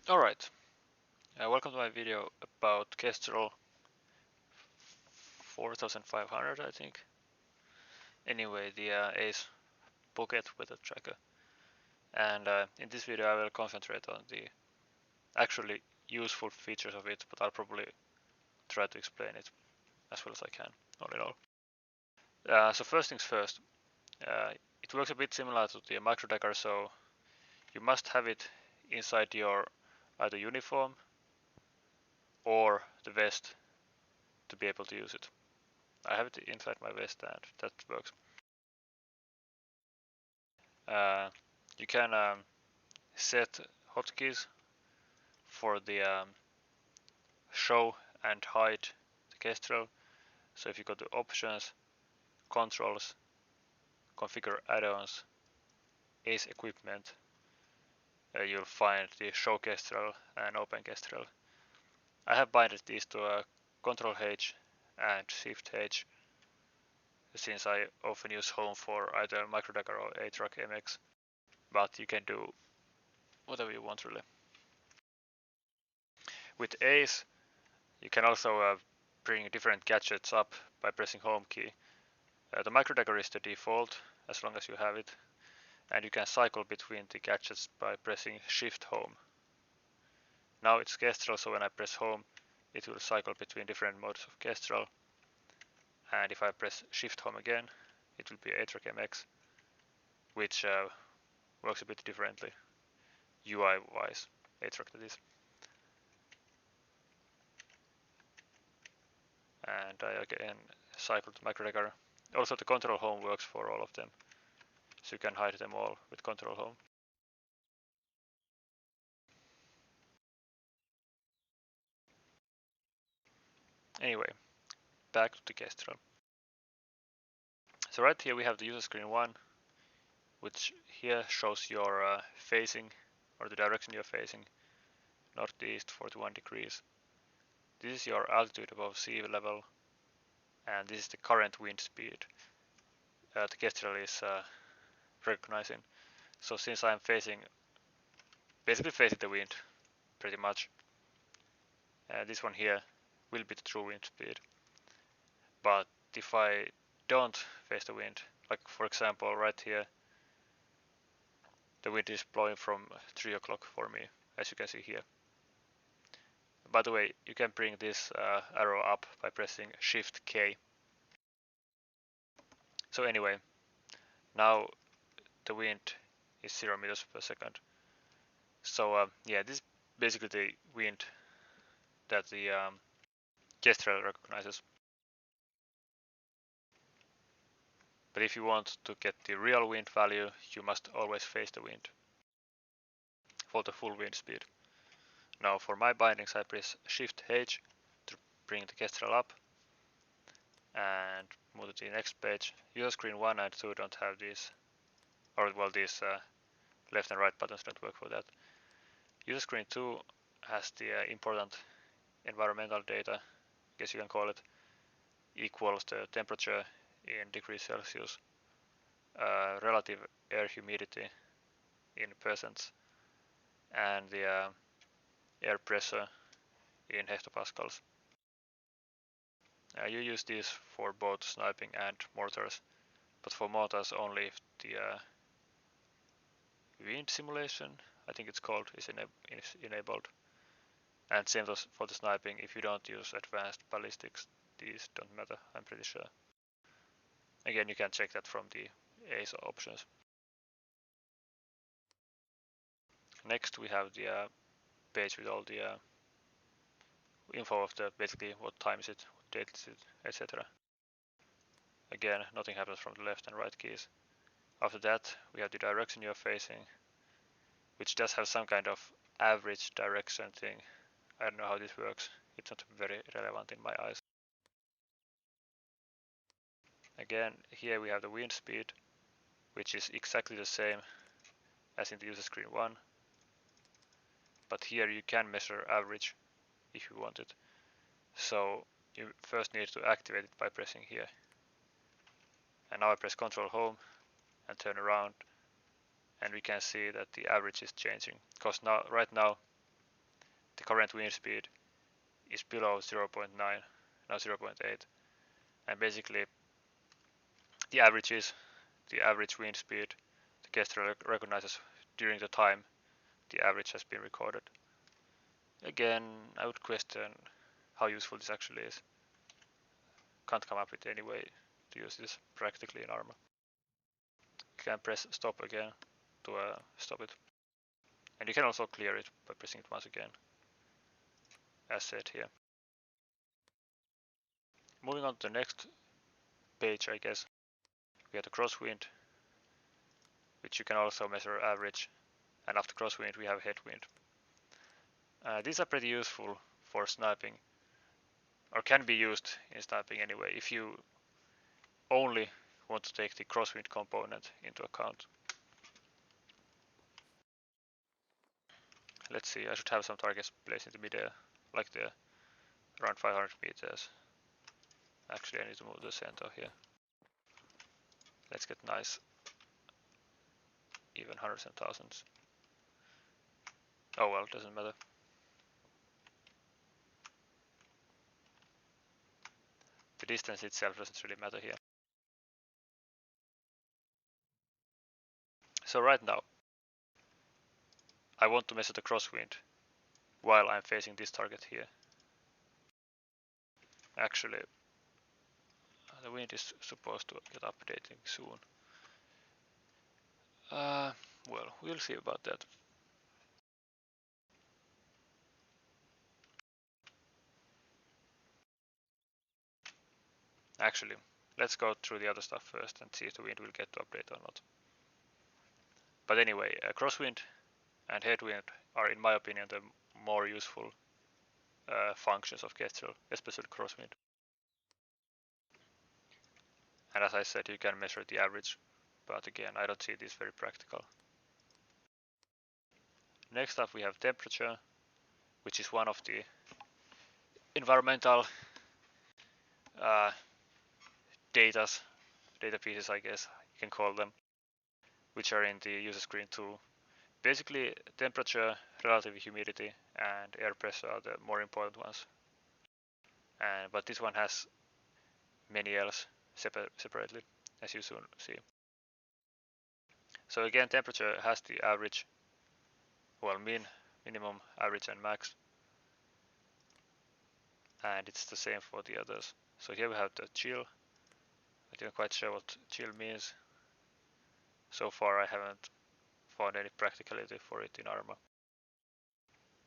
Alright, welcome to my video about Kestrel 4500, I think. Anyway, the ACE Pocket weather tracker. And in this video I will concentrate on the actually useful features of it, but I'll probably try to explain it as well as I can, all in all. So first things first, it works a bit similar to the micro tracker, so you must have it inside your either uniform or the vest to be able to use it. I have it inside my vest and that works. You can set hotkeys for the show and hide the Kestrel. So if you go to options, controls, configure add-ons, ACE equipment, you'll find the show Kestrel and open Kestrel. I have binded these to control H and shift H since I often use home for either microdagger or ATRAC MX, but you can do whatever you want really. With ACE, you can also bring different gadgets up by pressing home key. The microdagger is the default as long as you have it, and you can cycle between the gadgets by pressing shift home. Now it's Kestrel, so when I press home it will cycle between different modes of Kestrel, and if I press shift home again it will be ATRAC MX, which works a bit differently UI wise, ATRAC that is. And I again cycle to microdagger. Also the control home works for all of them, so you can hide them all with control home. Anyway, back to the Kestrel. So right here we have the user screen 1, which here shows your facing, or the direction you're facing, northeast 41 degrees. This is your altitude above sea level, and this is the current wind speed the Kestrel is recognizing. So since I'm basically facing the wind pretty much, this one here will be the true wind speed. But if I don't face the wind, like for example right here, the wind is blowing from 3 o'clock for me, as you can see here. By the way, you can bring this arrow up by pressing Shift K. So anyway, now the wind is 0 meters per second. So yeah, this is basically the wind that the Kestrel recognizes. But if you want to get the real wind value, you must always face the wind for the full wind speed. Now for my bindings I press Shift H to bring the Kestrel up and move to the next page. User screen 1 and 2 don't have these, or well, these left and right buttons don't work for that. User screen 2 has the important environmental data, I guess you can call it, equals the temperature in degrees Celsius, relative air humidity in percents, and the air pressure in hectopascals. You use these for both sniping and mortars, but for mortars only if the wind simulation, I think it's called, is enabled. And same for the sniping, if you don't use advanced ballistics, these don't matter, I'm pretty sure. Again, you can check that from the ACE options. Next we have the page with all the info of the basically what time is it, what date is it, etc. Again, nothing happens from the left and right keys. After that, we have the direction you're facing, which does have some kind of average direction thing. I don't know how this works. It's not very relevant in my eyes. Again, here we have the wind speed, which is exactly the same as in the user screen 1. But here you can measure average if you want it. So you first need to activate it by pressing here. And now I press Ctrl Home and turn around, and we can see that the average is changing. Because now, right now, the current wind speed is below 0.9, now 0.8, and basically the average wind speed the Kestrel recognizes during the time the average has been recorded. Again, I would question how useful this actually is. Can't come up with any way to use this practically in Arma. You can press stop again to stop it. And you can also clear it by pressing it once again, as said here. Moving on to the next page, I guess, we have the crosswind, which you can also measure average, and after crosswind we have headwind. These are pretty useful for sniping, or can be used in sniping anyway, if you only want to take the crosswind component into account. Let's see, I should have some targets placed in the middle, like the around 500 meters. Actually, I need to move the center here. Let's get nice, even hundreds and thousands. Oh well, doesn't matter. The distance itself doesn't really matter here. So right now, I want to measure the crosswind while I'm facing this target here. Actually, the wind is supposed to get updating soon. Well, we'll see about that. Actually, let's go through the other stuff first and see if the wind will get to update or not. But anyway, crosswind and headwind are, in my opinion, the more useful functions of Kestrel, especially crosswind. And as I said, you can measure the average, but again, I don't see this very practical. Next up we have temperature, which is one of the environmental data pieces, I guess you can call them, which are in the user screen too. Basically, temperature, relative humidity, and air pressure are the more important ones. But this one has many else separately, as you soon see. So again, temperature has the average, well, minimum, average, and max. And it's the same for the others. So here we have the chill. I didn't quite sure what chill means. So far I haven't found any practicality for it in Arma.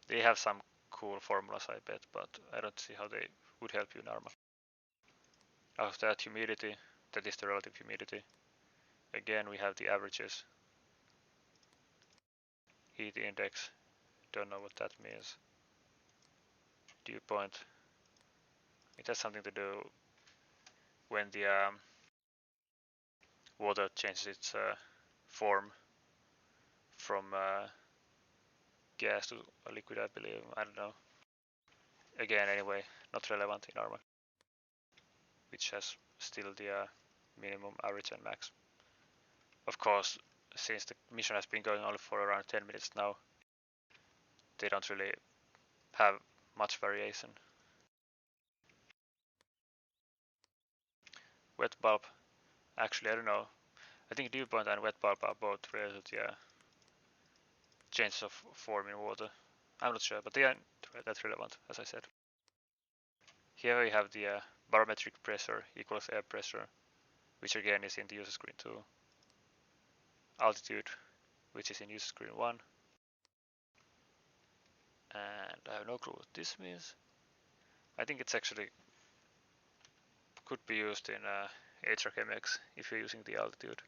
They have some cool formulas, I bet, but I don't see how they would help you in Arma. After that, humidity, that is the relative humidity. Again, we have the averages. Heat index, don't know what that means. Dew point, it has something to do when the water changes its form from gas to a liquid, I believe. I don't know. Again, anyway, not relevant in Arma, which has still the minimum, average, and max. Of course, since the mission has been going only for around 10 minutes now, they don't really have much variation. Wet bulb, actually I don't know. I think dew point and wet bulb are both related to changes of form in water. I'm not sure, but they aren't that relevant, as I said. Here we have the barometric pressure equals air pressure, which again is in the user screen 2. Altitude, which is in user screen 1. And I have no clue what this means. I think it's actually could be used in HRMX if you're using the altitude.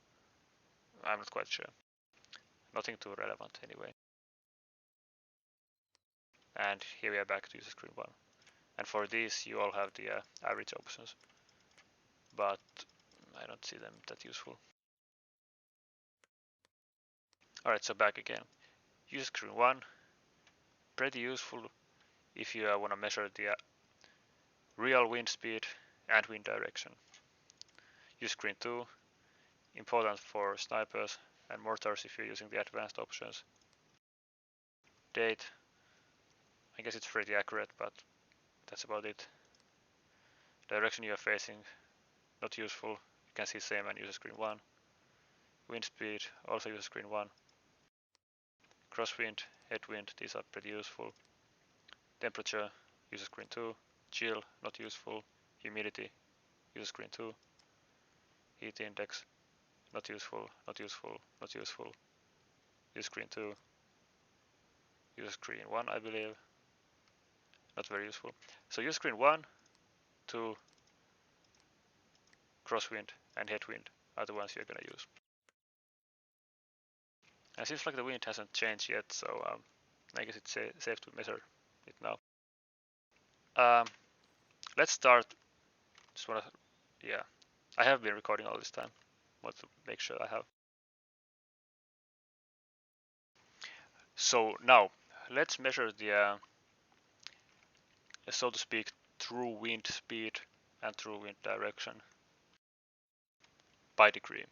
I'm not quite sure. Nothing too relevant anyway. And here we are back to user screen 1. And for these you all have the average options, but I don't see them that useful. Alright, so back again. User screen 1, pretty useful if you want to measure the real wind speed and wind direction. User screen 2, important for snipers and mortars if you're using the advanced options. Date, I guess it's pretty accurate, but that's about it. Direction you are facing, not useful. You can see same and user screen 1. Wind speed, also user screen 1. Crosswind, headwind, these are pretty useful. Temperature, user screen 2. Chill, not useful. Humidity, user screen 2. Heat index, not useful, not useful, not useful. User screen 2. User screen 1, I believe. Not very useful. So user screen 1, 2, crosswind, and headwind are the ones you're gonna use. And it seems like the wind hasn't changed yet, so I guess it's safe to measure it now. Let's start. Just wanna, yeah, I have been recording all this time. Want to make sure I have. So now let's measure the, so to speak, true wind speed and true wind direction by degree.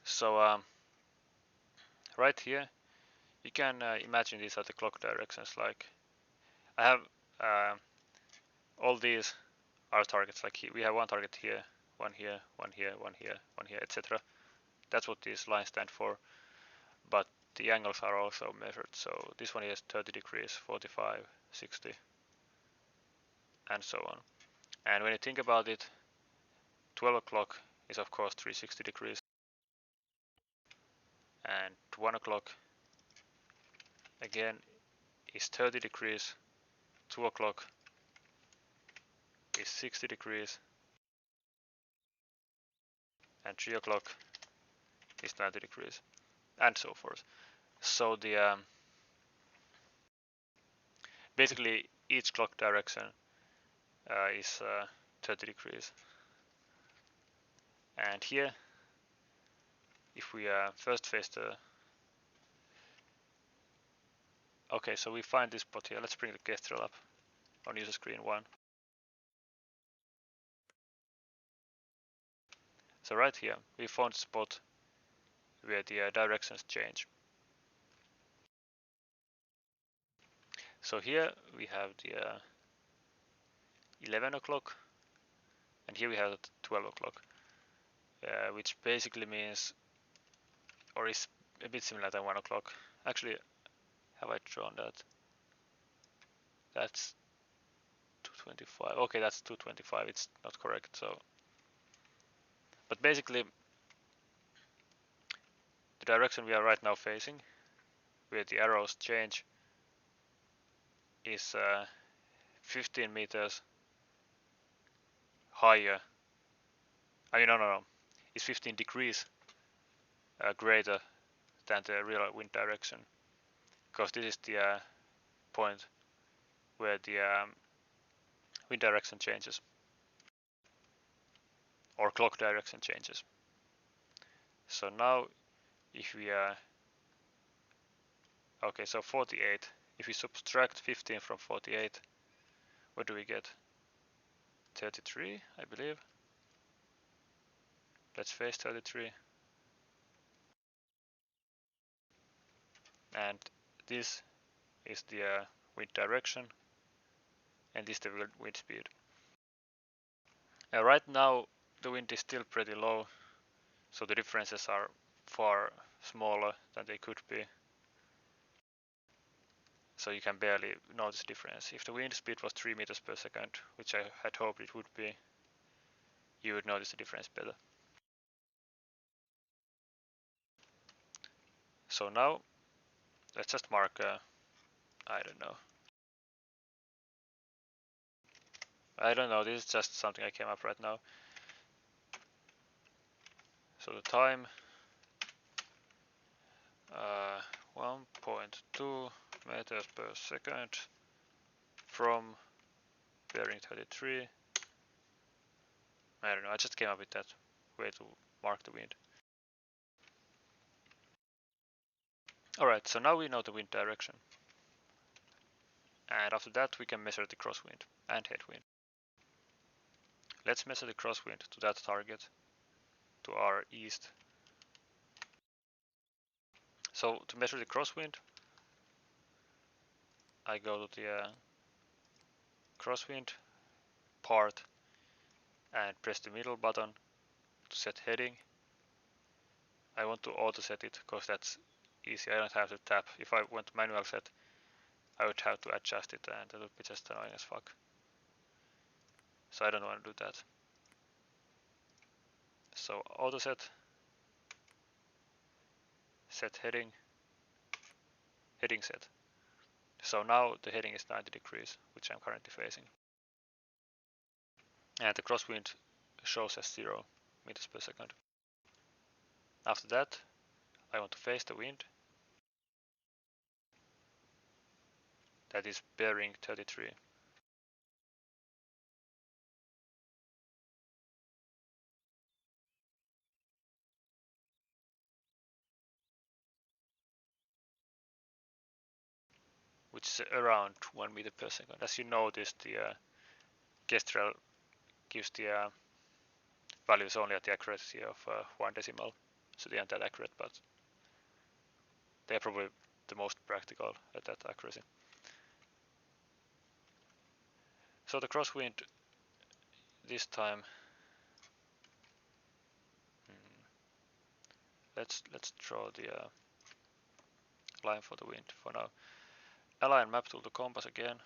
So right here, you can imagine these are the clock directions. Like I have all these are targets. Like we have one target here, one here, one here, one here, one here, etc. That's what these lines stand for. But the angles are also measured. So this one is 30 degrees, 45, 60, and so on. And when you think about it, 12 o'clock is of course 360 degrees, and 1 o'clock again is 30 degrees, 2 o'clock is 60 degrees, and 3 o'clock is 90 degrees, and so forth. So the basically each clock direction is 30 degrees. And here, if we first face the, okay, so we find this spot here. Let's bring the Kestrel up on user screen 1. So right here, we found a spot where the directions change. So here we have the 11 o'clock, and here we have 12 o'clock, which basically means, or is a bit similar than 1 o'clock. Actually, have I drawn that? That's 225. Okay, that's 225. It's not correct. So, but basically, the direction we are right now facing, where the arrows change, is 15 meters higher. I mean, no. It's 15 degrees greater than the real wind direction, because this is the point where the wind direction changes, or clock direction changes. So now, if we okay, so 48. If we subtract 15 from 48, what do we get? 33, I believe. Let's face 33. And this is the wind direction, and this is the wind speed. Right now, the wind is still pretty low, so the differences are far smaller than they could be. So you can barely notice the difference. If the wind speed was 3 meters per second, which I had hoped it would be, you would notice the difference better. So now, let's just mark, I don't know, this is just something I came up right now. So the time, 1.2 meters per second from bearing 33. I don't know, I just came up with that way to mark the wind. Alright, so now we know the wind direction. And after that we can measure the crosswind and headwind. Let's measure the crosswind to that target, to our east. So to measure the crosswind, I go to the crosswind part and press the middle button to set heading. I want to auto set it because that's easy. I don't have to tap. If I want manual set, I would have to adjust it and that would be just annoying as fuck. So I don't want to do that. So auto set, set heading, heading set. So now the heading is 90 degrees, which I'm currently facing. And the crosswind shows as 0 meters per second. After that, I want to face the wind. That is bearing 33. Which is around 1 meter per second. As you noticed, the Kestrel gives the values only at the accuracy of 1 decimal. So they aren't that accurate, but they're probably the most practical at that accuracy. So the crosswind this time, let's draw the line for the wind for now. Align map tool to compass again.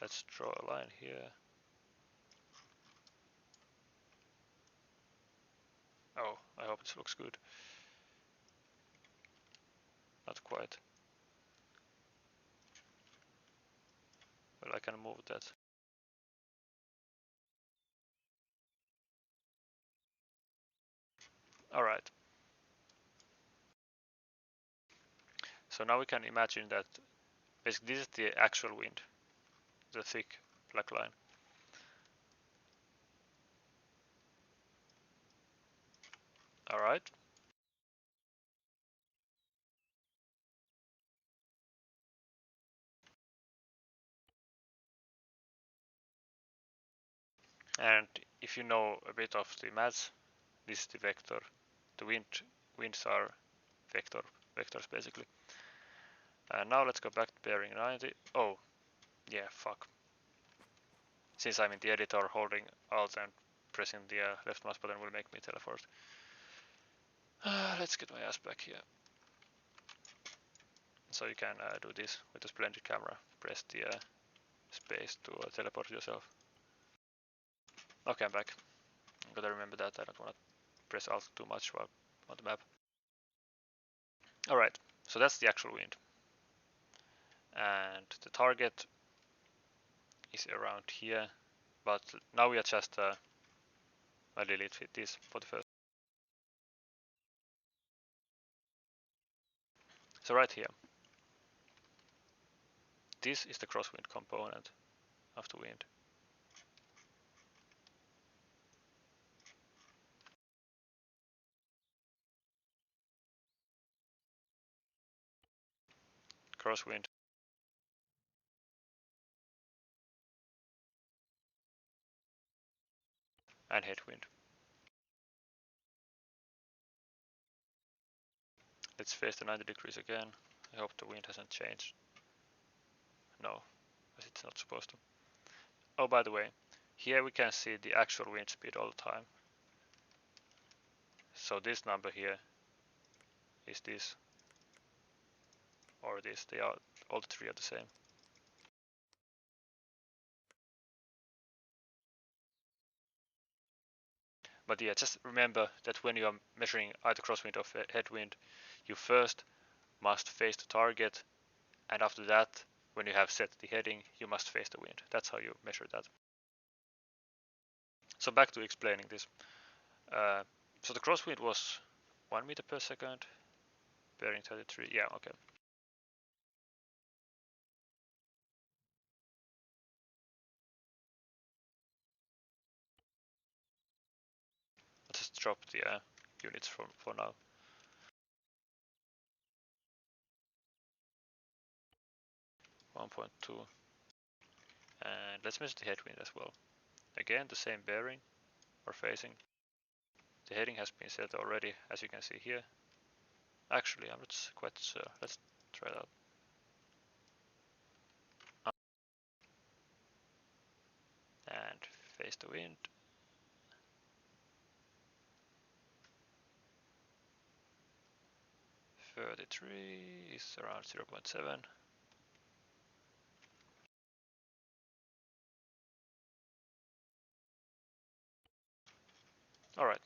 Let's draw a line here. Oh, I hope this looks good. Not quite. Well, I can move that. Alright. So now we can imagine that basically this is the actual wind, the thick black line. Alright. And if you know a bit of the maths, this is the vector. The winds are vectors basically. And now let's go back to bearing 90. Oh, yeah, fuck. Since I'm in the editor, holding Alt and pressing the left mouse button will make me teleport. Let's get my ass back here. So you can do this with the splendid camera. Press the space to teleport yourself. Okay, I'm back. I'm gotta remember that I don't want to press Alt too much while on the map. Alright, so that's the actual wind. And the target is around here, but now we adjust I delete this for the first. So right here, this is the crosswind component of the wind. Crosswind and headwind. Let's face the 90 degrees again. I hope the wind hasn't changed. No, as it's not supposed to. Oh, by the way, here we can see the actual wind speed all the time. So this number here is this or this. They are all the three are the same. But yeah, just remember that when you are measuring either crosswind or headwind, you first must face the target, and after that, when you have set the heading, you must face the wind. That's how you measure that. So back to explaining this. So the crosswind was 1 meter per second, bearing 33. Yeah, okay. Let's just drop the units for now. .2. And let's measure the headwind as well. Again, the same bearing or facing. The heading has been set already, as you can see here. Actually, I'm not quite sure. Let's try it out. And face the wind. 33 is around 0.7. Alright,